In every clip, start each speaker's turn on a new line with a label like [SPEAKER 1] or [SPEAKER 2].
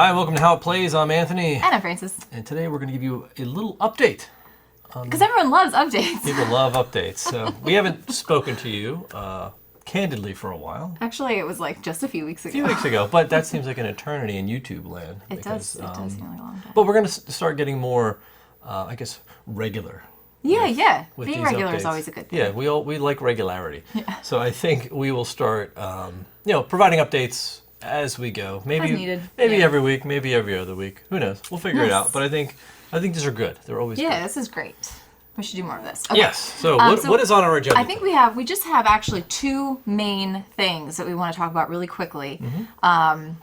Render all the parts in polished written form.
[SPEAKER 1] Hi, welcome to How It Plays. I'm Anthony.
[SPEAKER 2] And I'm Francis.
[SPEAKER 1] And today we're going to give you a little update.
[SPEAKER 2] Because everyone loves updates.
[SPEAKER 1] People love updates. So we haven't spoken to you candidly for a while.
[SPEAKER 2] Actually, it was like just a few weeks ago.
[SPEAKER 1] A few weeks ago, but that seems like an eternity in YouTube land.
[SPEAKER 2] It does seem like a long time.
[SPEAKER 1] But we're going to start getting more, I guess, regular.
[SPEAKER 2] Yeah.
[SPEAKER 1] With
[SPEAKER 2] Being
[SPEAKER 1] these
[SPEAKER 2] regular
[SPEAKER 1] updates.
[SPEAKER 2] is always a good thing.
[SPEAKER 1] Yeah, we like regularity.
[SPEAKER 2] Yeah.
[SPEAKER 1] So I think we will start, providing updates as we go. Maybe
[SPEAKER 2] As needed.
[SPEAKER 1] Maybe
[SPEAKER 2] Yeah.
[SPEAKER 1] every week, maybe every other week. Who knows? We'll figure it out. But I think these are good. They're always good.
[SPEAKER 2] This is great. We should do more of this. Okay.
[SPEAKER 1] Yes. So what is on our agenda?
[SPEAKER 2] I think we just have actually two main things that we want to talk about really quickly.
[SPEAKER 1] Mm-hmm.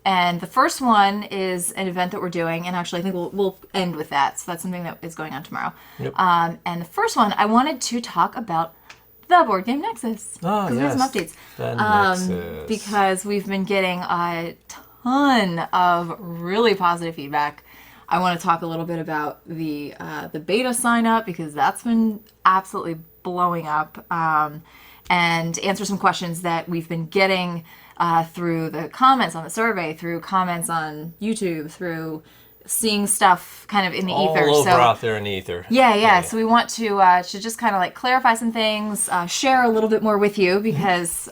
[SPEAKER 2] And the first one is an event that we're doing, and actually I think we'll end with that. So that's something that is going on tomorrow.
[SPEAKER 1] Yep.
[SPEAKER 2] And the first one, I wanted to talk about the Boardgame Nexus.
[SPEAKER 1] Oh,
[SPEAKER 2] because we have some updates.
[SPEAKER 1] The Nexus.
[SPEAKER 2] Because we've been getting a ton of really positive feedback. I want to talk a little bit about the beta sign up, because that's been absolutely blowing up, and answer some questions that we've been getting through the comments on the survey, through comments on YouTube, through seeing stuff kind of in the ether.
[SPEAKER 1] All over out there in the ether.
[SPEAKER 2] Yeah. So we want to just kind of like clarify some things, share a little bit more with you, because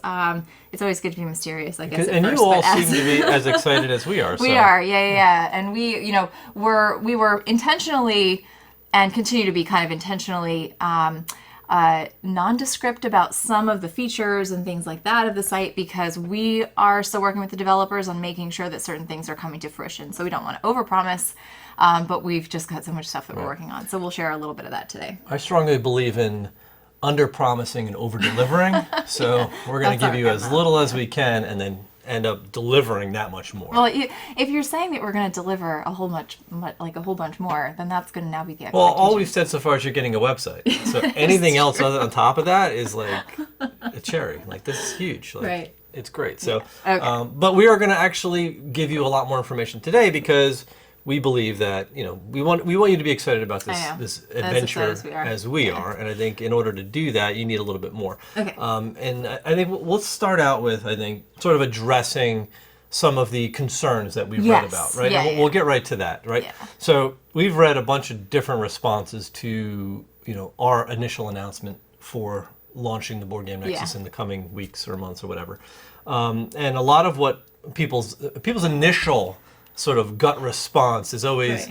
[SPEAKER 2] it's always good to be mysterious, I guess.
[SPEAKER 1] And
[SPEAKER 2] first,
[SPEAKER 1] you all seem to be as excited as we are.
[SPEAKER 2] We are, yeah. And we were intentionally, and continue to be kind of intentionally, nondescript about some of the features and things like that of the site, because we are still working with the developers on making sure that certain things are coming to fruition. So we don't want to overpromise, but we've just got so much stuff that we're working on. So we'll share a little bit of that today.
[SPEAKER 1] I strongly believe in under-promising and over-delivering. So we're going to give you as little as we can, and then end up delivering that much more.
[SPEAKER 2] Well, if you're saying that we're going to deliver a whole bunch more, then that's going to now be the expectation.
[SPEAKER 1] Well, all we've said so far is you're getting a website. So anything else other on top of that is like a cherry. Like, this is huge. Like,
[SPEAKER 2] right.
[SPEAKER 1] It's great. So,
[SPEAKER 2] Okay.
[SPEAKER 1] but we are going to actually give you a lot more information today, because we believe that we want you to be excited about this adventure as we are, and I think in order to do that, you need a little bit more.
[SPEAKER 2] Okay.
[SPEAKER 1] And I think we'll start out with sort of addressing some of the concerns that we've read about, right?
[SPEAKER 2] Yeah,
[SPEAKER 1] and we'll get right to that, right?
[SPEAKER 2] Yeah.
[SPEAKER 1] So we've read a bunch of different responses to our initial announcement for launching the Boardgame Nexus in the coming weeks or months or whatever, and a lot of what people's initial sort of gut response is always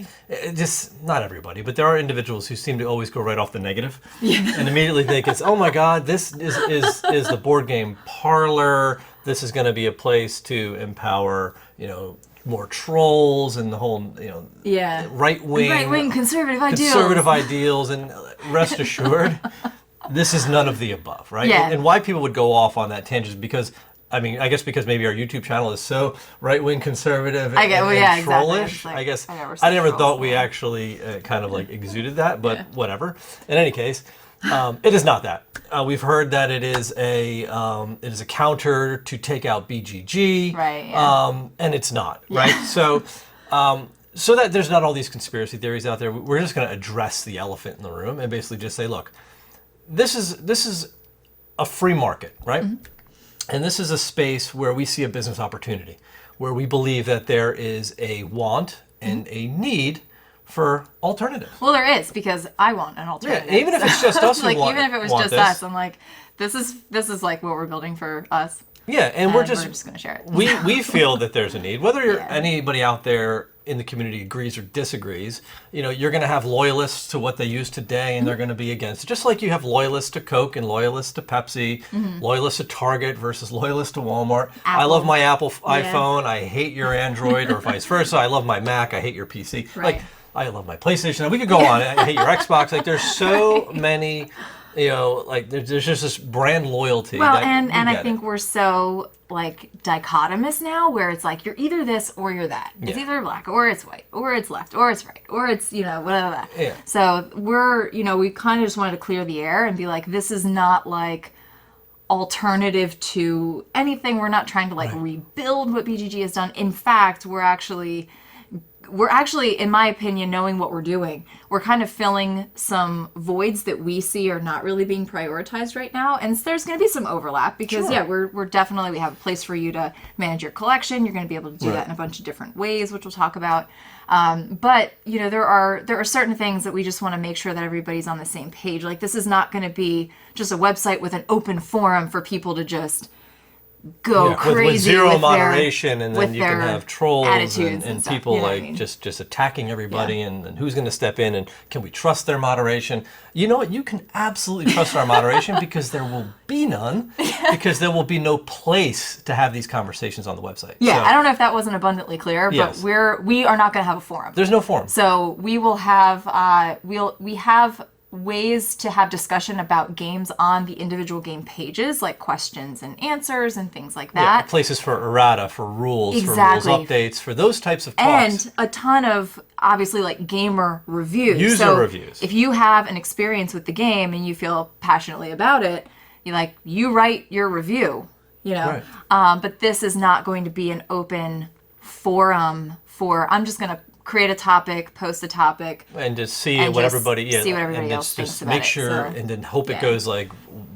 [SPEAKER 1] just, not everybody, but there are individuals who seem to always go right off the negative and immediately think it's, oh my God, this is the board game parlor. This is going to be a place to empower, more trolls and the whole, right-wing
[SPEAKER 2] conservative
[SPEAKER 1] ideals. And rest assured, this is none of the above, right?
[SPEAKER 2] Yeah.
[SPEAKER 1] And why people would go off on that tangent is because, I guess because maybe our YouTube channel is so right-wing conservative and trollish.
[SPEAKER 2] Exactly.
[SPEAKER 1] I never thought we actually kind of like exuded that, but whatever. In any case, it is not that. We've heard that it is a counter to take out BGG,
[SPEAKER 2] right? Yeah.
[SPEAKER 1] And it's not, right? So that there's not all these conspiracy theories out there. We're just going to address the elephant in the room and basically just say, look, this is a free market, right? Mm-hmm. And this is a space where we see a business opportunity, where we believe that there is a want and a need for alternatives.
[SPEAKER 2] Well, there is, because I want an alternative.
[SPEAKER 1] Yeah, even if it's just us who want
[SPEAKER 2] even if it was just us, I'm like, this is like what we're building for us.
[SPEAKER 1] Yeah, and we're just
[SPEAKER 2] going to share it.
[SPEAKER 1] we feel that there's a need. Whether anybody out there in the community agrees or disagrees, you're going to have loyalists to what they use today, and they're going to be against it. Just like you have loyalists to Coke and loyalists to Pepsi, loyalists to Target versus loyalists to Walmart.
[SPEAKER 2] Apple.
[SPEAKER 1] I love my Apple iPhone. I hate your Android, or vice versa. I love my Mac. I hate your PC.
[SPEAKER 2] Right.
[SPEAKER 1] Like, I love my PlayStation. We could go on. I hate your Xbox. Like, there's so many. There's just this brand loyalty.
[SPEAKER 2] Well, and I think we're so dichotomous now, where it's like you're either this or you're that. It's either black or it's white or it's left or it's right or it's whatever.
[SPEAKER 1] Yeah.
[SPEAKER 2] So we're we kind of just wanted to clear the air and be like, this is not like alternative to anything. We're not trying to rebuild what BGG has done. In fact, we're actually we're actually, in my opinion, knowing what we're doing, we're kind of filling some voids that we see are not really being prioritized right now. And so there's going to be some overlap because, we're definitely, we have a place for you to manage your collection. You're going to be able to do that in a bunch of different ways, which we'll talk about. But, there are certain things that we just want to make sure that everybody's on the same page. Like, this is not going to be just a website with an open forum for people to just go crazy
[SPEAKER 1] with zero
[SPEAKER 2] with
[SPEAKER 1] moderation,
[SPEAKER 2] their,
[SPEAKER 1] and then you can have trolls and
[SPEAKER 2] stuff,
[SPEAKER 1] people just attacking everybody, and who's going to step in, and can we trust their moderation? You know what? You can absolutely trust our moderation because there will be none, because there will be no place to have these conversations on the website.
[SPEAKER 2] Yeah, so, I don't know if that wasn't abundantly clear, but we are not going to have a forum.
[SPEAKER 1] There's no forum.
[SPEAKER 2] So we will have we have ways to have discussion about games on the individual game pages, like questions and answers and things like that.
[SPEAKER 1] Yeah, places for errata, for rules, for rules updates, for those types of talks.
[SPEAKER 2] And a ton of, obviously, like gamer reviews.
[SPEAKER 1] User reviews.
[SPEAKER 2] If you have an experience with the game and you feel passionately about it, you write your review, Right. But this is not going to be an open forum for, I'm just going to create a topic, post a topic,
[SPEAKER 1] and just see what everybody
[SPEAKER 2] else thinks about it.
[SPEAKER 1] Make sure, and then hope it goes like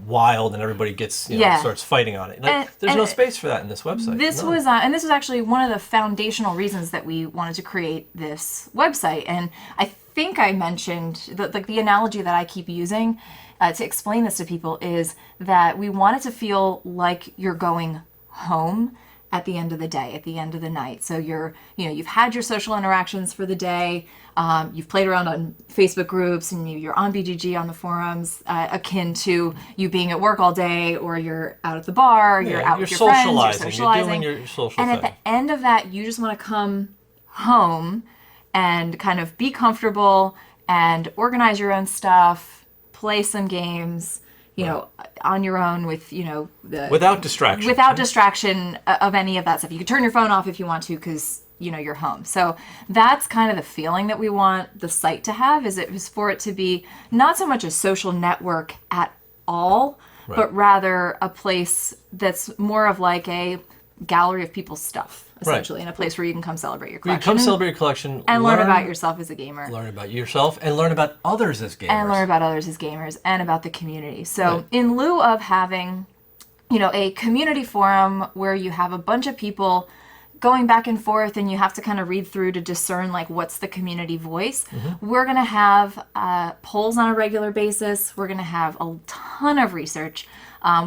[SPEAKER 1] wild, and everybody gets starts fighting on it. There's no space for that in this website.
[SPEAKER 2] This was actually one of the foundational reasons that we wanted to create this website. And I think I mentioned the analogy that I keep using to explain this to people is that we want it to feel like you're going home at the end of the day, at the end of the night. So you've had your social interactions for the day, you've played around on Facebook groups, and you're on BGG on the forums, akin to you being at work all day, or you're out at the bar, you're out with your friends, you're socializing.
[SPEAKER 1] You're doing your social
[SPEAKER 2] thing. At the end of that, you just want to come home and kind of be comfortable and organize your own stuff, play some games, on your own with,
[SPEAKER 1] without distraction.
[SPEAKER 2] Without distraction of any of that stuff. You can turn your phone off if you want to because, you're home. So that's kind of the feeling that we want the site to have, is for it to be not so much a social network at all, but rather a place that's more of like a gallery of people's stuff, essentially, in a place where you can come celebrate your collection.
[SPEAKER 1] You come celebrate your collection.
[SPEAKER 2] And learn about yourself as a gamer.
[SPEAKER 1] Learn about yourself and learn about others as gamers.
[SPEAKER 2] And about the community. So in lieu of having, a community forum where you have a bunch of people going back and forth and you have to kind of read through to discern like what's the community voice, we're going to have polls on a regular basis. We're going to have a ton of research.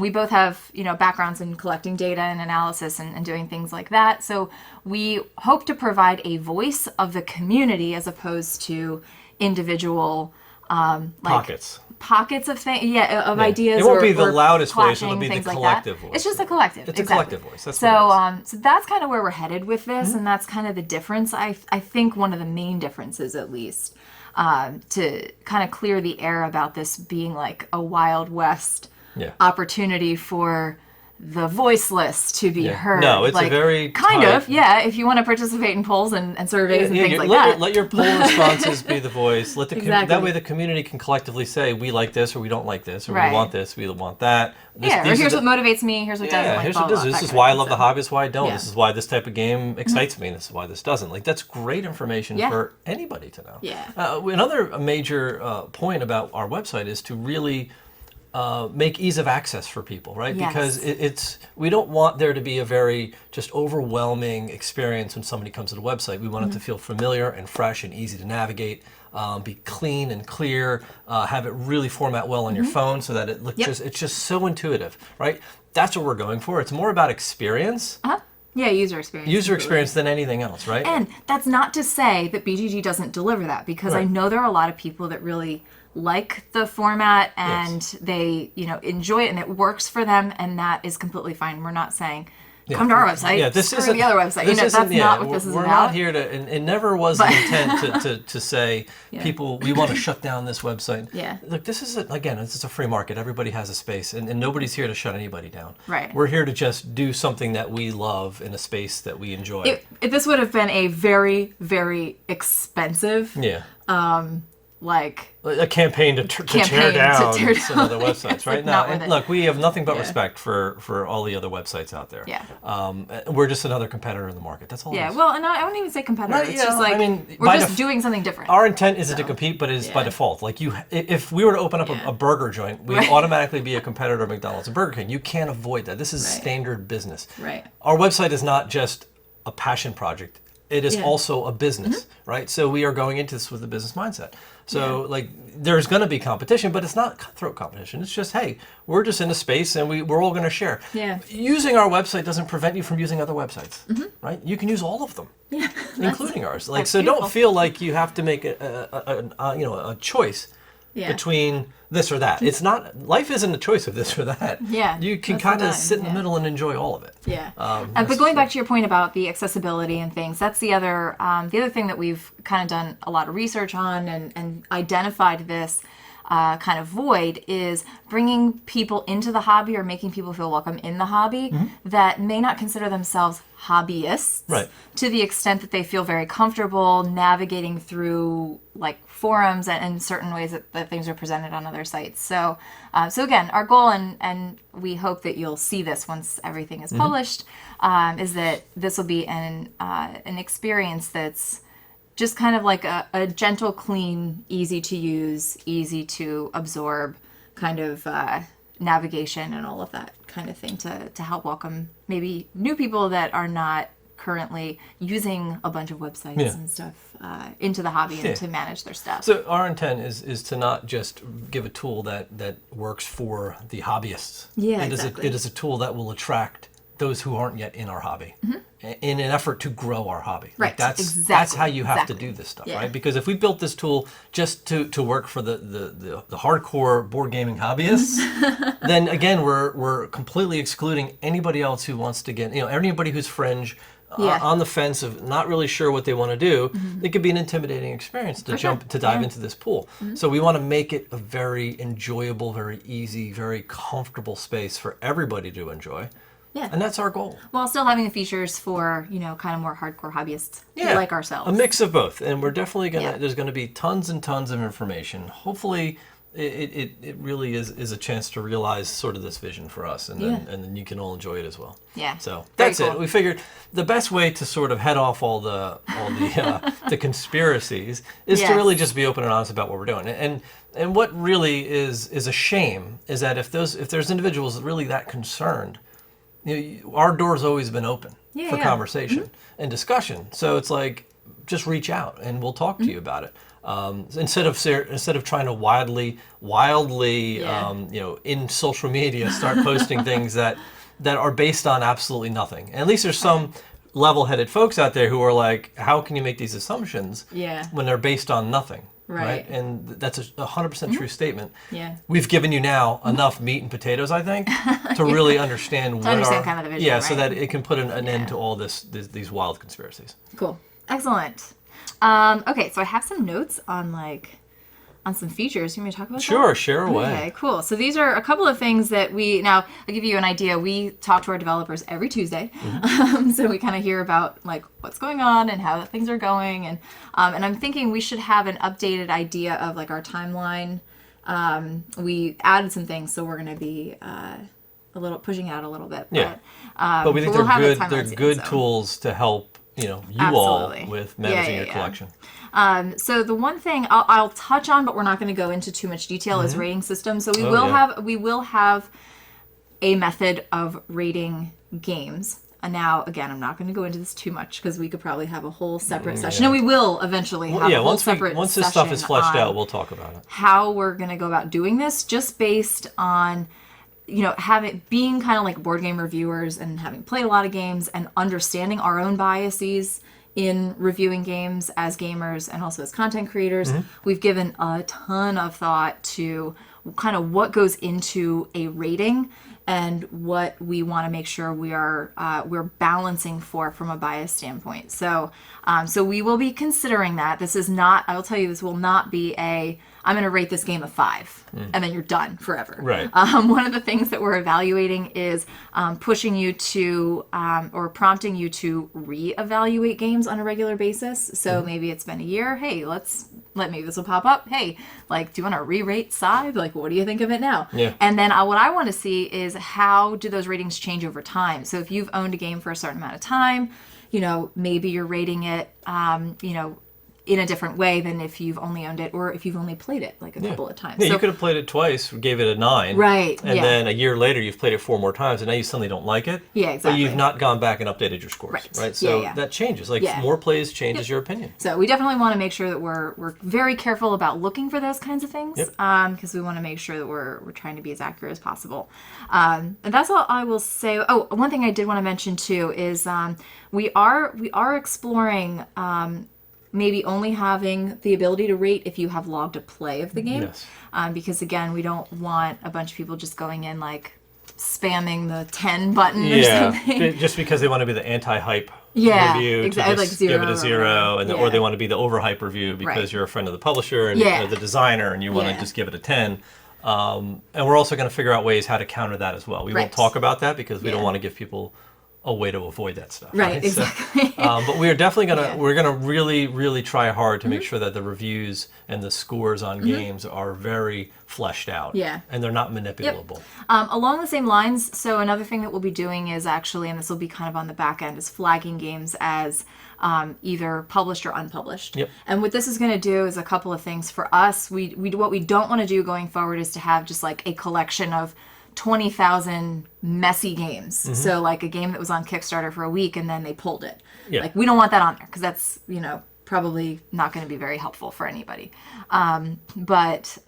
[SPEAKER 2] We both have, backgrounds in collecting data and analysis and doing things like that. So we hope to provide a voice of the community as opposed to individual pockets of things, of ideas.
[SPEAKER 1] It won't be the loudest voice; it'll be the collective voice.
[SPEAKER 2] It's just a collective.
[SPEAKER 1] It's a collective voice. That's
[SPEAKER 2] so that's kind of where we're headed with this, and that's kind of the difference. I think one of the main differences, at least, to kind of clear the air about this being like a Wild West opportunity for the voiceless to be heard.
[SPEAKER 1] No, it's a very
[SPEAKER 2] if you want to participate in polls and surveys and things like that.
[SPEAKER 1] Let your poll responses be the voice. Let the that way the community can collectively say we like this or we don't like this, or we want this, we want that.
[SPEAKER 2] Or here's what motivates me, here's what doesn't.
[SPEAKER 1] Here's what does. This is why I love the hobby, this is why I don't. This is why this type of game excites me, and this is why this doesn't. Like, that's great information for anybody to know. Another major point about our website is to really make ease of access for people, right? Because we don't want there to be a very just overwhelming experience when somebody comes to the website. We want it to feel familiar and fresh and easy to navigate, be clean and clear, have it really format well on your phone so that it looks it's just so intuitive, right? That's what we're going for. It's more about experience.
[SPEAKER 2] Yeah, user experience.
[SPEAKER 1] User experience than anything else, right?
[SPEAKER 2] And that's not to say that BGG doesn't deliver that, because I know there are a lot of people that really like the format and they, enjoy it and it works for them, and that is completely fine. We're not saying come to our website. This isn't the other website. That's not what this is about.
[SPEAKER 1] We're not here to, and it never was the intent to say people we want to shut down this website. Look, this is it's a free market. Everybody has a space, and nobody's here to shut anybody down.
[SPEAKER 2] Right.
[SPEAKER 1] We're here to just do something that we love in a space that we enjoy.
[SPEAKER 2] If this would have been a very, very expensive like
[SPEAKER 1] a campaign to tear
[SPEAKER 2] Campaign to
[SPEAKER 1] down
[SPEAKER 2] tear
[SPEAKER 1] some
[SPEAKER 2] down.
[SPEAKER 1] other websites,
[SPEAKER 2] It's,
[SPEAKER 1] right?
[SPEAKER 2] like,
[SPEAKER 1] No,
[SPEAKER 2] not
[SPEAKER 1] and
[SPEAKER 2] worth it.
[SPEAKER 1] look, we have nothing but
[SPEAKER 2] Yeah.
[SPEAKER 1] respect for all the other websites out there.
[SPEAKER 2] Yeah.
[SPEAKER 1] We're just another competitor in the market. That's all.
[SPEAKER 2] Yeah,
[SPEAKER 1] it is.
[SPEAKER 2] well, and I wouldn't even say competitor.
[SPEAKER 1] Right,
[SPEAKER 2] It's
[SPEAKER 1] you
[SPEAKER 2] just
[SPEAKER 1] know,
[SPEAKER 2] like
[SPEAKER 1] I mean,
[SPEAKER 2] we're
[SPEAKER 1] by
[SPEAKER 2] just doing something different.
[SPEAKER 1] Our intent isn't to
[SPEAKER 2] So,
[SPEAKER 1] compete, but it is by
[SPEAKER 2] yeah.
[SPEAKER 1] default. Like if we were to open up
[SPEAKER 2] Yeah.
[SPEAKER 1] a burger joint, we'd
[SPEAKER 2] Right.
[SPEAKER 1] automatically be a competitor of McDonald's and Burger King. You can't avoid that. This is
[SPEAKER 2] Right.
[SPEAKER 1] standard business.
[SPEAKER 2] Right.
[SPEAKER 1] Our website is not just a passion project. It is
[SPEAKER 2] Yeah.
[SPEAKER 1] also a business, right? So we are going into this with a business mindset. So like there's going to be competition, but it's not cutthroat competition. It's just, hey, we're just in a space and we're all going to share.
[SPEAKER 2] Yeah.
[SPEAKER 1] Using our website doesn't prevent you from using other websites, right? You can use all of them,
[SPEAKER 2] Yeah.
[SPEAKER 1] including ours. Like,
[SPEAKER 2] that's
[SPEAKER 1] so
[SPEAKER 2] beautiful.
[SPEAKER 1] don't feel like you have to make a choice
[SPEAKER 2] Yeah.
[SPEAKER 1] between this or that. It's not, life isn't a choice of this or that.
[SPEAKER 2] Yeah,
[SPEAKER 1] You can
[SPEAKER 2] that's
[SPEAKER 1] kind
[SPEAKER 2] the
[SPEAKER 1] of
[SPEAKER 2] time,
[SPEAKER 1] sit in the
[SPEAKER 2] yeah.
[SPEAKER 1] middle and enjoy all of it.
[SPEAKER 2] Yeah.
[SPEAKER 1] that's
[SPEAKER 2] But going back to your point about the accessibility and things, that's the other thing that we've kind of done a lot of research on and identified this kind of void is bringing people into the hobby or making people feel welcome in the hobby that may not consider themselves hobbyists
[SPEAKER 1] Right.
[SPEAKER 2] to the extent that they feel very comfortable navigating through like forums and certain ways that things are presented on other sites. So again, our goal and we hope that you'll see this once everything is published is that this will be an experience that's just kind of like a gentle, clean, easy to use, easy to absorb kind of navigation and all of that kind of thing to help welcome maybe new people that are not currently using a bunch of websites
[SPEAKER 1] Yeah.
[SPEAKER 2] and stuff into the hobby and
[SPEAKER 1] Yeah.
[SPEAKER 2] to manage their stuff.
[SPEAKER 1] So our intent is to not just give a tool that works for the hobbyists.
[SPEAKER 2] Yeah,
[SPEAKER 1] it
[SPEAKER 2] exactly.
[SPEAKER 1] It is a tool that will attract those who aren't yet in our hobby in an effort to grow our hobby. Like
[SPEAKER 2] Right,
[SPEAKER 1] that's
[SPEAKER 2] exactly,
[SPEAKER 1] how you have to
[SPEAKER 2] exactly.
[SPEAKER 1] do this stuff,
[SPEAKER 2] Yeah.
[SPEAKER 1] right? Because if we built this tool just to work for the hardcore board gaming hobbyists, then again we're completely excluding anybody else who wants to get, anybody who's fringe.
[SPEAKER 2] Yeah.
[SPEAKER 1] On the fence of not really sure what they want to do, it could be an intimidating experience to dive into this pool. So we want to make it a very enjoyable, very easy, very comfortable space for everybody to enjoy.
[SPEAKER 2] Yeah.
[SPEAKER 1] And that's our goal.
[SPEAKER 2] While still having the features for, kind of more hardcore hobbyists like ourselves.
[SPEAKER 1] A mix of both. And we're definitely
[SPEAKER 2] Yeah.
[SPEAKER 1] there's gonna be tons and tons of information. Hopefully it really is a chance to realize sort of this vision for us, and then you can all enjoy it as well.
[SPEAKER 2] Yeah.
[SPEAKER 1] So
[SPEAKER 2] Very
[SPEAKER 1] that's it.
[SPEAKER 2] cool.
[SPEAKER 1] We figured the best way to sort of head off all the the conspiracies is to
[SPEAKER 2] Yes.
[SPEAKER 1] really just be open and honest about what we're doing. And what really is a shame is that if there's individuals really that concerned, our door's always been open for conversation and discussion. So it's like, just reach out and we'll talk to you about it. Instead of trying to wildly, in social media, start posting things that are based on absolutely nothing. And at least there's some level-headed folks out there who are like, how can you make these assumptions when they're based on nothing?
[SPEAKER 2] Right.
[SPEAKER 1] And that's a 100% true statement.
[SPEAKER 2] Yeah.
[SPEAKER 1] We've given you now enough meat and potatoes, I think, to really understand what
[SPEAKER 2] understand kind of the vision,
[SPEAKER 1] so
[SPEAKER 2] right?
[SPEAKER 1] that it can put an end to all these wild conspiracies.
[SPEAKER 2] Cool. Excellent. Okay, so I have some notes on some features. You want me to talk about that?
[SPEAKER 1] Sure, share away.
[SPEAKER 2] Okay, cool. So these are a couple of things that now I'll give you an idea. We talk to our developers every Tuesday. So we kind of hear about what's going on and how things are going. And I'm thinking we should have an updated idea of our timeline. We added some things, so we're going to be a little pushing out a little bit.
[SPEAKER 1] Yeah. But we think
[SPEAKER 2] we'll have a
[SPEAKER 1] they're
[SPEAKER 2] timeline
[SPEAKER 1] good
[SPEAKER 2] soon,
[SPEAKER 1] good
[SPEAKER 2] so.
[SPEAKER 1] tools to help you
[SPEAKER 2] Absolutely.
[SPEAKER 1] all with managing your
[SPEAKER 2] Yeah.
[SPEAKER 1] collection.
[SPEAKER 2] So the one thing I'll touch on, but we're not going to go into too much detail, is rating systems. So we will have a method of rating games. And now, again, I'm not going to go into this too much because we could probably have a whole separate session, and we will eventually have a whole separate
[SPEAKER 1] once
[SPEAKER 2] session
[SPEAKER 1] this stuff is fleshed
[SPEAKER 2] on
[SPEAKER 1] out, we'll talk about it.
[SPEAKER 2] how we're going to go about doing this, just based on being kind of like board game reviewers and having played a lot of games and understanding our own biases in reviewing games as gamers and also as content creators. We've given a ton of thought to kind of what goes into a rating and what we want to make sure we're balancing from a bias standpoint. So we will be considering that. This is not, I will tell you, this will not be a I'm going to rate this game a 5, and then you're done forever.
[SPEAKER 1] Right.
[SPEAKER 2] One of the things that we're evaluating is pushing you to, or prompting you to reevaluate games on a regular basis. So maybe it's been a year. Hey, maybe this will pop up. Hey, like, do you want to re-rate Scythe? Like, what do you think of it now?
[SPEAKER 1] Yeah.
[SPEAKER 2] And then what I want to see is how do those ratings change over time? So if you've owned a game for a certain amount of time, maybe you're rating it, in a different way than if you've only owned it or if you've only played it like a couple of times.
[SPEAKER 1] Yeah,
[SPEAKER 2] so,
[SPEAKER 1] you could have played it twice, gave it a 9.
[SPEAKER 2] Right.
[SPEAKER 1] And then a year later, you've played it 4 more times, and now you suddenly don't like it.
[SPEAKER 2] Yeah, exactly.
[SPEAKER 1] But you've not gone back and updated your scores. Right. So that changes. Like, more plays changes your opinion.
[SPEAKER 2] So we definitely want to make sure that we're very careful about looking for those kinds of things, because we want to make sure that we're trying to be as accurate as possible. And that's all I will say. Oh, one thing I did want to mention too is we are exploring maybe only having the ability to rate if you have logged a play of the game.
[SPEAKER 1] Yes.
[SPEAKER 2] Because again, we don't want a bunch of people just going in like spamming the 10 button or something.
[SPEAKER 1] Just because they want to be the anti-hype
[SPEAKER 2] Yeah,
[SPEAKER 1] review,
[SPEAKER 2] exactly,
[SPEAKER 1] to just
[SPEAKER 2] like
[SPEAKER 1] give it a 0, and or they want to be the overhype review because
[SPEAKER 2] Right.
[SPEAKER 1] you're a friend of the publisher and
[SPEAKER 2] Yeah.
[SPEAKER 1] or the designer, and you want to just give it a 10. And we're also going to figure out ways how to counter that as well. We won't talk about that because we don't want to give people a way to avoid that stuff.
[SPEAKER 2] Right, exactly.
[SPEAKER 1] So, but we are definitely we're gonna really, really try hard to make sure that the reviews and the scores on games are very fleshed out.
[SPEAKER 2] Yeah.
[SPEAKER 1] And they're not manipulable.
[SPEAKER 2] Along the same lines, so another thing that we'll be doing is actually, and this will be kind of on the back end, is flagging games as either published or unpublished.
[SPEAKER 1] Yep.
[SPEAKER 2] And what this is going to do is a couple of things for us. We what we don't want to do going forward is to have just like a collection of 20,000 messy games. So like a game that was on Kickstarter for a week and then they pulled it.
[SPEAKER 1] Yeah.
[SPEAKER 2] Like we don't want that on there because that's, probably not going to be very helpful for anybody. But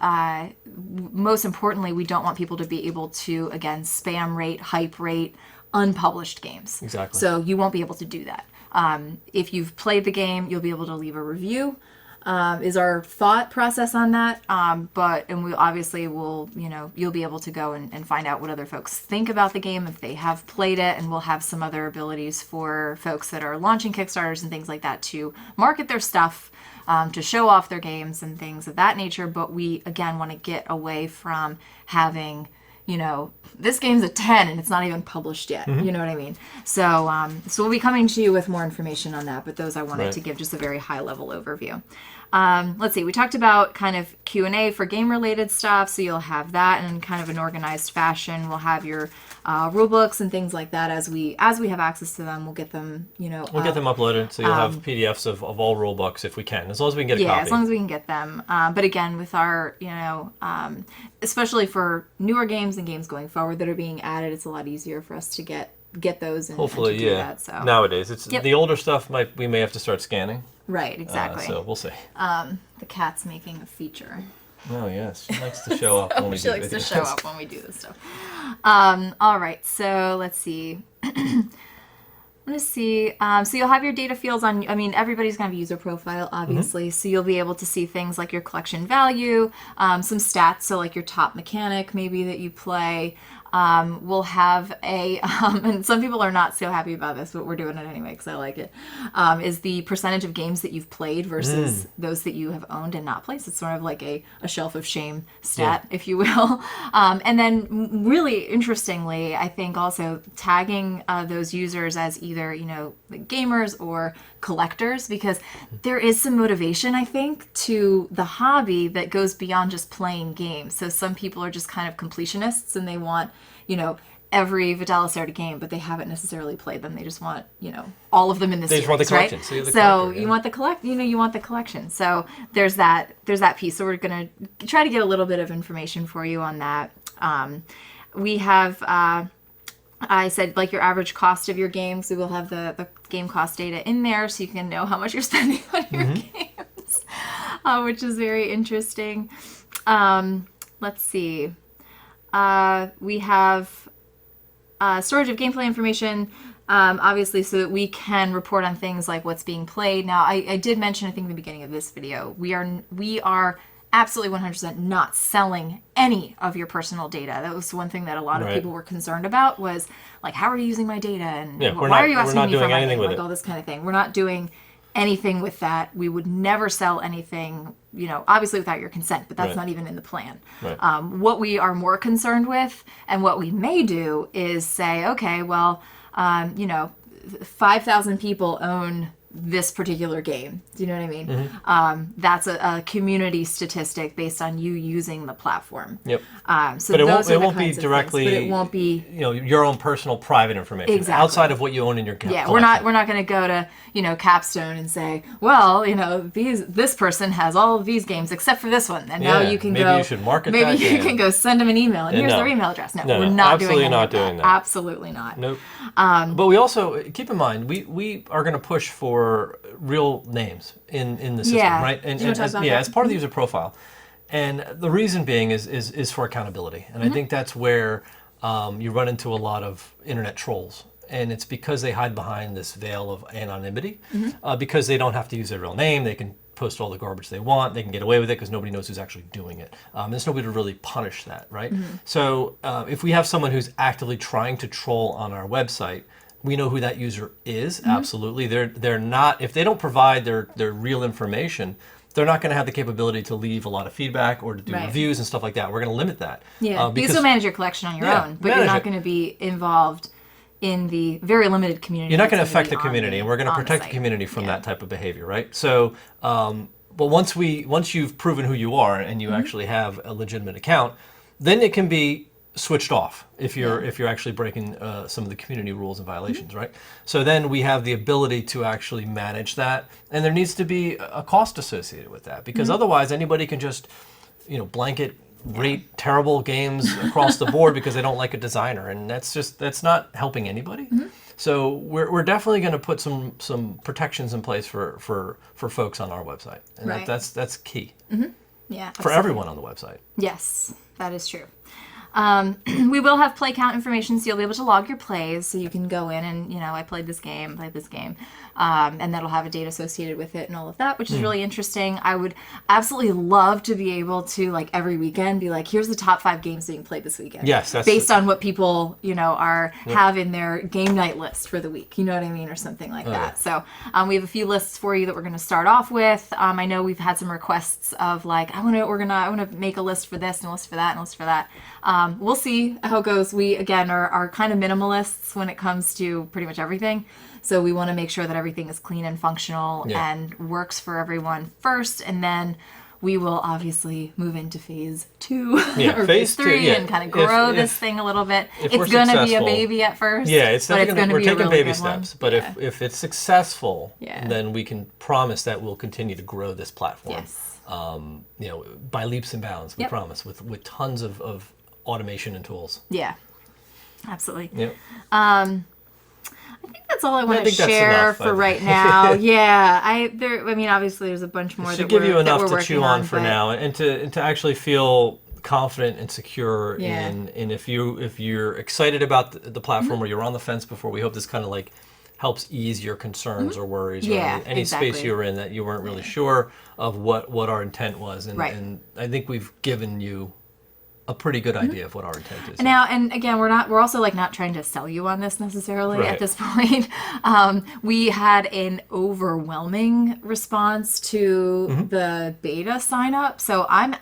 [SPEAKER 2] most importantly, we don't want people to be able to, again, spam rate, hype rate, unpublished games.
[SPEAKER 1] Exactly.
[SPEAKER 2] So you won't be able to do that. If you've played the game, you'll be able to leave a review. Is our thought process on that. And we obviously will, you'll be able to go and find out what other folks think about the game if they have played it, and we'll have some other abilities for folks that are launching Kickstarters and things like that to market their stuff, to show off their games and things of that nature. But we, again, want to get away from having, this game's a 10 and it's not even published yet. You know what I mean? So we'll be coming to you with more information on that, but those I wanted to give just a very high level overview. Let's see, we talked about kind of Q&A for game related stuff, so you'll have that in kind of an organized fashion. We'll have your rule books and things like that as we have access to them. We'll get them,
[SPEAKER 1] We'll get them uploaded, so you'll have PDFs of all rule books if we can, as long as we can get a copy.
[SPEAKER 2] Yeah, as long as we can get them. But again, with our, especially for newer games and games going forward that are being added, it's a lot easier for us to get those and
[SPEAKER 1] hopefully,
[SPEAKER 2] and to do that. So
[SPEAKER 1] nowadays, it's the older stuff we may have to start scanning.
[SPEAKER 2] Right, exactly.
[SPEAKER 1] So we'll see.
[SPEAKER 2] The cat's making a feeture.
[SPEAKER 1] Oh yes, she likes to show up when we
[SPEAKER 2] She
[SPEAKER 1] do
[SPEAKER 2] likes
[SPEAKER 1] videos.
[SPEAKER 2] to show up when we do this stuff. All right, so let's see. I'm going to see. So you'll have your data fields on, everybody's going to have a user profile, obviously. So you'll be able to see things like your collection value, some stats, so like your top mechanic maybe that you play. We'll have and some people are not so happy about this, but we're doing it anyway because I like it, is the percentage of games that you've played versus those that you have owned and not played. So it's sort of like a shelf of shame stat, if you will. And then really interestingly, I think also tagging those users as either, gamers or collectors, because there is some motivation, I think, to the hobby that goes beyond just playing games. So some people are just kind of completionists and they want, every Vitalis Lacerda game, but they haven't necessarily played them. They just want, all of them in the series,
[SPEAKER 1] just want the collection.
[SPEAKER 2] right?
[SPEAKER 1] So,
[SPEAKER 2] You want you want the collection. So there's that piece. So we're going to try to get a little bit of information for you on that. We have, I said, like your average cost of your games. We will have the game cost data in there so you can know how much you're spending on your games, which is very interesting. Let's see. We have storage of gameplay information, obviously, so that we can report on things like what's being played. Now, I did mention, I think, in the beginning of this video, we are absolutely 100% not selling any of your personal data. That was one thing that a lot of people were concerned about, was like, how are you using my data? And why are you asking me for my name? Like all this kind of thing. We're not doing anything with that. We would never sell anything, obviously without your consent, but that's
[SPEAKER 1] Right.
[SPEAKER 2] not even in the plan.
[SPEAKER 1] Right.
[SPEAKER 2] What we are more concerned with and what we may do is say, okay, well, 5,000 people own this particular game. Do you know what I mean? That's a community statistic based on you using the platform.
[SPEAKER 1] Yep.
[SPEAKER 2] So
[SPEAKER 1] But it
[SPEAKER 2] those
[SPEAKER 1] won't
[SPEAKER 2] are the
[SPEAKER 1] be
[SPEAKER 2] kinds of
[SPEAKER 1] directly.
[SPEAKER 2] things, but it won't be
[SPEAKER 1] your own personal private information
[SPEAKER 2] Exactly.
[SPEAKER 1] outside of what you own in your
[SPEAKER 2] Yeah,
[SPEAKER 1] collection.
[SPEAKER 2] we're not going to go to Capstone and say, well, this person has all of these games except for this one, and now
[SPEAKER 1] Yeah,
[SPEAKER 2] you can
[SPEAKER 1] maybe
[SPEAKER 2] go.
[SPEAKER 1] you should market
[SPEAKER 2] maybe
[SPEAKER 1] that
[SPEAKER 2] you
[SPEAKER 1] game.
[SPEAKER 2] can go send them an email, and here's
[SPEAKER 1] no.
[SPEAKER 2] their email address. No,
[SPEAKER 1] No,
[SPEAKER 2] we're
[SPEAKER 1] no,
[SPEAKER 2] not
[SPEAKER 1] absolutely
[SPEAKER 2] doing
[SPEAKER 1] not
[SPEAKER 2] any of
[SPEAKER 1] doing that.
[SPEAKER 2] Absolutely not.
[SPEAKER 1] Nope. But we also keep in mind we are going to push for real names in the system,
[SPEAKER 2] Yeah.
[SPEAKER 1] right? And,
[SPEAKER 2] Do you wanna talk
[SPEAKER 1] as,
[SPEAKER 2] about
[SPEAKER 1] yeah,
[SPEAKER 2] that?
[SPEAKER 1] as part of the user profile, and the reason being is for accountability, and I think that's where you run into a lot of internet trolls. And it's because they hide behind this veil of anonymity, because they don't have to use their real name. They can post all the garbage they want. They can get away with it because nobody knows who's actually doing it. There's nobody to really punish that, right? So if we have someone who's actively trying to troll on our website, we know who that user is. Absolutely, they're not. If they don't provide their real information, they're not going to have the capability to leave a lot of feedback or to do
[SPEAKER 2] Right.
[SPEAKER 1] reviews and stuff like that. We're going to limit that.
[SPEAKER 2] Yeah, you can still manage your collection on your
[SPEAKER 1] Yeah,
[SPEAKER 2] own, but you're
[SPEAKER 1] manage
[SPEAKER 2] not
[SPEAKER 1] it.
[SPEAKER 2] going to be involved in the very limited community.
[SPEAKER 1] You're not going to
[SPEAKER 2] that's gonna
[SPEAKER 1] affect
[SPEAKER 2] be
[SPEAKER 1] the
[SPEAKER 2] on
[SPEAKER 1] community, and we're going to
[SPEAKER 2] on
[SPEAKER 1] protect the
[SPEAKER 2] site.
[SPEAKER 1] community from
[SPEAKER 2] Yeah.
[SPEAKER 1] that type of behavior, right? So, but once you've proven who you are and you actually have a legitimate account, then it can be switched off if you're actually breaking some of the community rules and violations, right? So then we have the ability to actually manage that, and there needs to be a cost associated with that, because otherwise anybody can just blanket rate terrible games across the board because they don't like a designer, and that's not helping anybody. So we're definitely going to put some protections in place for folks on our website, and
[SPEAKER 2] Right.
[SPEAKER 1] that's key
[SPEAKER 2] Yeah,
[SPEAKER 1] for everyone on the website.
[SPEAKER 2] Yes, that is true. We will have play count information, so you'll be able to log your plays, so you can go in and, I played this game, and that'll have a date associated with it and all of that, which is really interesting. I would absolutely love to be able to, like, every weekend be like, here's the top 5 games being played this weekend.
[SPEAKER 1] Yes, that's
[SPEAKER 2] based on what people, have in their game night list for the week, you know what I mean, or something like that.
[SPEAKER 1] yeah.
[SPEAKER 2] So we have a few lists for you that we're going to start off with. I know we've had some requests of, like, I want to make a list for this and a list for that and a list for that. We'll see how it goes. We, again, are kind of minimalists when it comes to pretty much everything. So we want to make sure that everything is clean and functional and works for everyone first. And then we will obviously move into phase 2 or phase 3 and kind of grow this thing a little bit. It's going to be a baby at first.
[SPEAKER 1] Yeah, it's
[SPEAKER 2] but
[SPEAKER 1] definitely we're
[SPEAKER 2] be a
[SPEAKER 1] taking
[SPEAKER 2] really
[SPEAKER 1] baby
[SPEAKER 2] good one.
[SPEAKER 1] steps. But if it's successful,
[SPEAKER 2] Yeah.
[SPEAKER 1] then we can promise that we'll continue to grow this platform.
[SPEAKER 2] Yes.
[SPEAKER 1] By leaps and bounds. We
[SPEAKER 2] Yep.
[SPEAKER 1] promise with tons of automation and tools.
[SPEAKER 2] Yeah, absolutely.
[SPEAKER 1] Yep.
[SPEAKER 2] I think that's all I want to
[SPEAKER 1] think that's
[SPEAKER 2] share
[SPEAKER 1] enough,
[SPEAKER 2] for
[SPEAKER 1] I
[SPEAKER 2] right
[SPEAKER 1] think.
[SPEAKER 2] now. Yeah, obviously there's a bunch more
[SPEAKER 1] It
[SPEAKER 2] that
[SPEAKER 1] should give you
[SPEAKER 2] we're
[SPEAKER 1] enough to
[SPEAKER 2] working
[SPEAKER 1] chew on for
[SPEAKER 2] but-
[SPEAKER 1] now, and to actually feel confident and secure
[SPEAKER 2] Yeah.
[SPEAKER 1] in if you're excited about the platform
[SPEAKER 2] Mm-hmm.
[SPEAKER 1] or you're on the fence before, we hope this kind of like helps ease your concerns or worries
[SPEAKER 2] Yeah,
[SPEAKER 1] or any space
[SPEAKER 2] exactly.
[SPEAKER 1] you were in that you weren't really sure of what our intent was, and,
[SPEAKER 2] Right.
[SPEAKER 1] and I think we've given you a pretty good idea of what our intent is.
[SPEAKER 2] Now, and again, we're also like not trying to sell you on this necessarily
[SPEAKER 1] Right.
[SPEAKER 2] at this point. We had an overwhelming response to the beta sign up, so I'm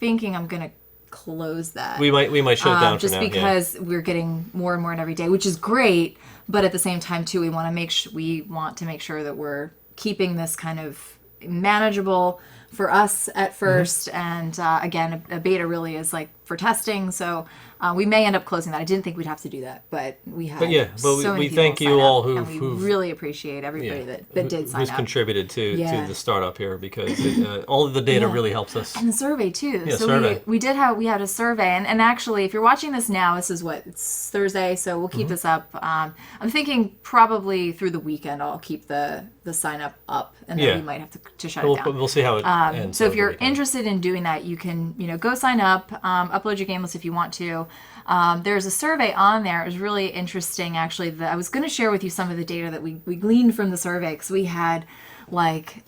[SPEAKER 2] thinking I'm gonna close that.
[SPEAKER 1] We might shut it down
[SPEAKER 2] just
[SPEAKER 1] for now.
[SPEAKER 2] because we're getting more and more in every day, which is great. But at the same time, too, we want to make sure that we're keeping this kind of manageable for us at first. And again, a beta really is like for testing, so we may end up closing that. I didn't think we'd have to do that, but we have.
[SPEAKER 1] But
[SPEAKER 2] so many
[SPEAKER 1] we
[SPEAKER 2] people
[SPEAKER 1] thank
[SPEAKER 2] sign
[SPEAKER 1] you all
[SPEAKER 2] up, and we
[SPEAKER 1] who've
[SPEAKER 2] really appreciate everybody that did sign
[SPEAKER 1] who's
[SPEAKER 2] up.
[SPEAKER 1] contributed to
[SPEAKER 2] Yeah.
[SPEAKER 1] the startup here, because all of the data really helps us.
[SPEAKER 2] And the survey too.
[SPEAKER 1] Yeah,
[SPEAKER 2] so
[SPEAKER 1] survey.
[SPEAKER 2] we had a survey, and actually, if you're watching this now, it's Thursday, so we'll keep this up. I'm thinking probably through the weekend I'll keep the sign up, and then
[SPEAKER 1] Yeah.
[SPEAKER 2] we might have to shut it down.
[SPEAKER 1] We'll see how it ends.
[SPEAKER 2] So if
[SPEAKER 1] over
[SPEAKER 2] you're
[SPEAKER 1] the weekend.
[SPEAKER 2] interested in doing that, you can go sign up, upload your game list if you want to. There's a survey on there. It was really interesting, actually. I was going to share with you some of the data that we gleaned from the survey, because we had like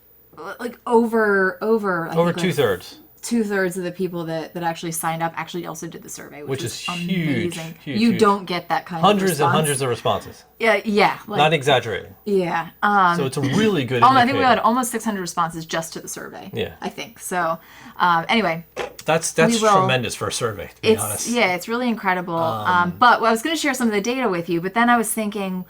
[SPEAKER 2] over I think, like,
[SPEAKER 1] 2/3.
[SPEAKER 2] 2/3 of the people that actually signed up actually also did the survey, which
[SPEAKER 1] is
[SPEAKER 2] amazing.
[SPEAKER 1] huge,
[SPEAKER 2] You
[SPEAKER 1] huge.
[SPEAKER 2] don't get that kind of
[SPEAKER 1] Hundreds
[SPEAKER 2] response.
[SPEAKER 1] and hundreds of responses.
[SPEAKER 2] Yeah. Like,
[SPEAKER 1] Not exaggerating.
[SPEAKER 2] yeah.
[SPEAKER 1] So it's a really good
[SPEAKER 2] I
[SPEAKER 1] indicator.
[SPEAKER 2] think we had almost 600 responses just to the survey.
[SPEAKER 1] Yeah.
[SPEAKER 2] I think. So, anyway.
[SPEAKER 1] That's tremendous for a survey, to be honest.
[SPEAKER 2] Yeah, it's really incredible. But I was going to share some of the data with you, but then I was thinking,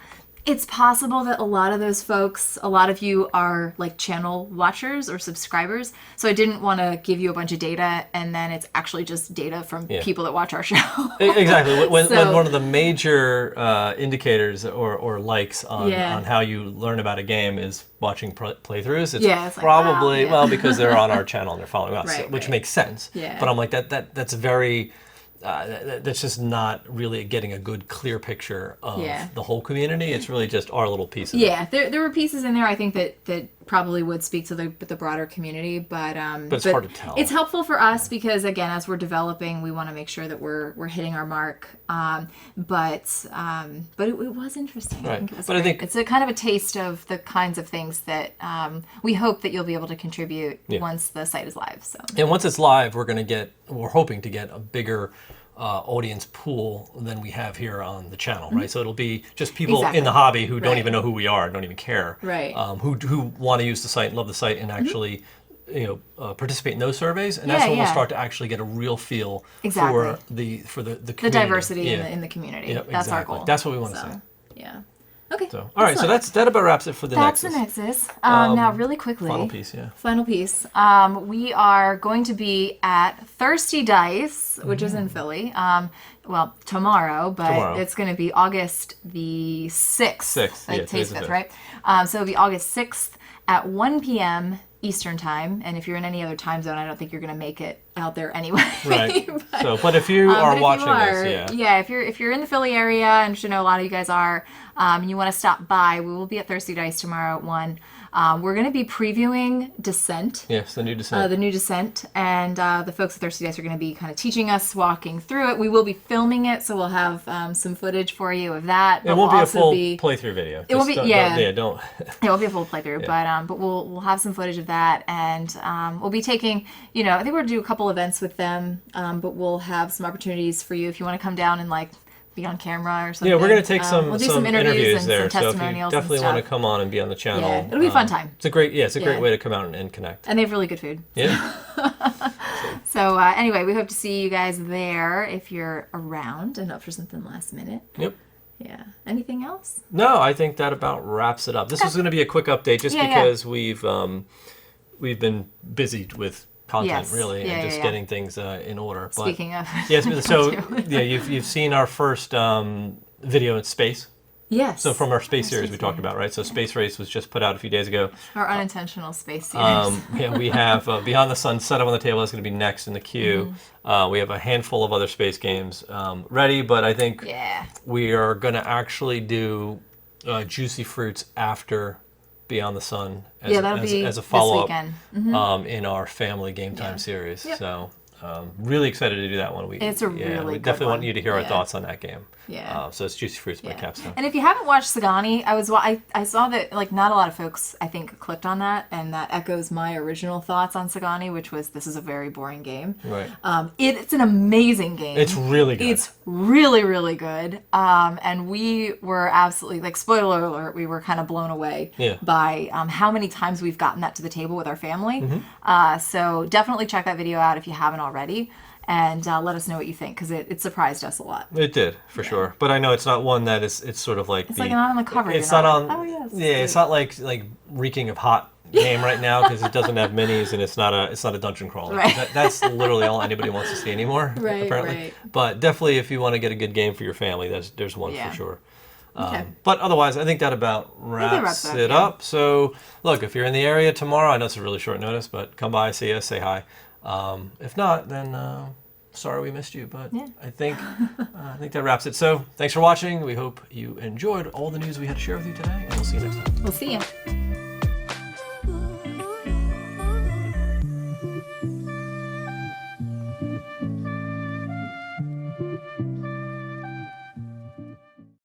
[SPEAKER 2] it's possible that a lot of those folks, a lot of you are like channel watchers or subscribers. So I didn't want to give you a bunch of data and then it's actually just data from people that watch our show.
[SPEAKER 1] Exactly. When one of the major indicators or likes on how you learn about a game is watching playthroughs, it's probably, because they're on our channel and they're following us, which makes sense.
[SPEAKER 2] Yeah.
[SPEAKER 1] But I'm like, that's very... that's just not really getting a good, clear picture of the whole community. It's really just our little piece of it. There
[SPEAKER 2] were pieces in there I think that probably would speak to the broader community, but
[SPEAKER 1] it's hard to tell.
[SPEAKER 2] It's helpful for us because again, as we're developing, we want to make sure that we're hitting our mark. But it was interesting.
[SPEAKER 1] Right.
[SPEAKER 2] I think it was
[SPEAKER 1] but I think
[SPEAKER 2] it's a kind of a taste of the kinds of things that we hope that you'll be able to contribute once the site is live. So
[SPEAKER 1] and once it's live, we're hoping to get a bigger audience pool than we have here on the channel, right? So it'll be just people in the hobby who don't even know who we are, don't even care,
[SPEAKER 2] right?
[SPEAKER 1] Who want to use the site, love the site, and actually, participate in those surveys, and that's when we'll start to actually get a real feel for the community.
[SPEAKER 2] The diversity in the community.
[SPEAKER 1] Yep,
[SPEAKER 2] that's our goal.
[SPEAKER 1] That's what we want to say.
[SPEAKER 2] Yeah. Okay.
[SPEAKER 1] So, all right. So that about wraps it for the Nexus.
[SPEAKER 2] That's the Nexus. Now, really quickly.
[SPEAKER 1] Final piece, yeah.
[SPEAKER 2] Final piece. We are going to be at Thirsty Dice, which is in Philly. Tomorrow, but it's going to be August the 6th. Like today's 5th, right? So it'll be August 6th at 1 p.m. Eastern time, and if you're in any other time zone, I don't think you're going to make it out there anyway.
[SPEAKER 1] Right. But if you are watching this,
[SPEAKER 2] if you're in the Philly area, and I know a lot of you guys are, and you want to stop by, we will be at Thirsty Dice tomorrow at 1. We're going to be previewing Descent.
[SPEAKER 1] Yes, the new Descent.
[SPEAKER 2] The new Descent, and the folks at Thirsty Dice are going to be kind of teaching us, walking through it. We will be filming it, so we'll have some footage for you of that.
[SPEAKER 1] It won't be a full playthrough video.
[SPEAKER 2] It won't be,
[SPEAKER 1] don't.
[SPEAKER 2] It won't be a full playthrough, but we'll have some footage of that, and we'll be taking, I think we're going to do a couple events with them, but we'll have some opportunities for you if you want to come down and be on camera or something.
[SPEAKER 1] Yeah, we're going to take
[SPEAKER 2] we'll do some interviews and
[SPEAKER 1] there.
[SPEAKER 2] some testimonials.
[SPEAKER 1] So if you definitely want to come on and be on the channel.
[SPEAKER 2] Yeah, it'll be a fun time.
[SPEAKER 1] It's a great way to come out and connect.
[SPEAKER 2] And they have really good food.
[SPEAKER 1] Yeah.
[SPEAKER 2] So anyway, we hope to see you guys there if you're around and up for something last minute.
[SPEAKER 1] Yep.
[SPEAKER 2] Yeah. Anything else?
[SPEAKER 1] No, I think that about wraps it up. This was going to be a quick update just because we've been busy with content and just getting things in order. But,
[SPEAKER 2] speaking of,
[SPEAKER 1] you've seen our first video in space.
[SPEAKER 2] Yes.
[SPEAKER 1] So from our space series we talked about, right? So Space Race was just put out a few days ago.
[SPEAKER 2] Our unintentional space series.
[SPEAKER 1] We have Beyond the Sun set up on the table. That's going to be next in the queue. We have a handful of other space games ready, but I think we are going to actually do Juicy Fruits after Beyond the Sun as a follow-up in our family game time series. Yep. So really excited to do that one. We definitely want you to hear our thoughts on that game.
[SPEAKER 2] Yeah.
[SPEAKER 1] So it's Juicy Fruits by Capstone.
[SPEAKER 2] And if you haven't watched Sagani, I saw that not a lot of folks I think clicked on that, and that echoes my original thoughts on Sagani, which was this is a very boring game.
[SPEAKER 1] Right.
[SPEAKER 2] It's an amazing game.
[SPEAKER 1] It's really good.
[SPEAKER 2] It's really, really good. And we were absolutely spoiler alert, we were kind of blown away by how many times we've gotten that to the table with our family. So definitely check that video out if you haven't already. And let us know what you think, because it surprised us a lot.
[SPEAKER 1] It did, for sure. But I know it's not one that it's sort of like...
[SPEAKER 2] It's not on the cover.
[SPEAKER 1] It's not on... Oh, yes. Yeah, it's not like reeking of hot game right now, because it doesn't have minis, and it's not a dungeon crawler.
[SPEAKER 2] Right.
[SPEAKER 1] That's literally all anybody wants to see anymore, apparently.
[SPEAKER 2] Right.
[SPEAKER 1] But definitely, if you want to get a good game for your family, there's one for sure.
[SPEAKER 2] Okay.
[SPEAKER 1] But otherwise, I think that about wraps it up. So, look, if you're in the area tomorrow, I know it's a really short notice, but come by, see us, say hi. If not, then sorry we missed you, but I think that wraps it. So thanks for watching. We hope you enjoyed all the news we had to share with you today, and we'll see you next time.
[SPEAKER 2] We'll see you.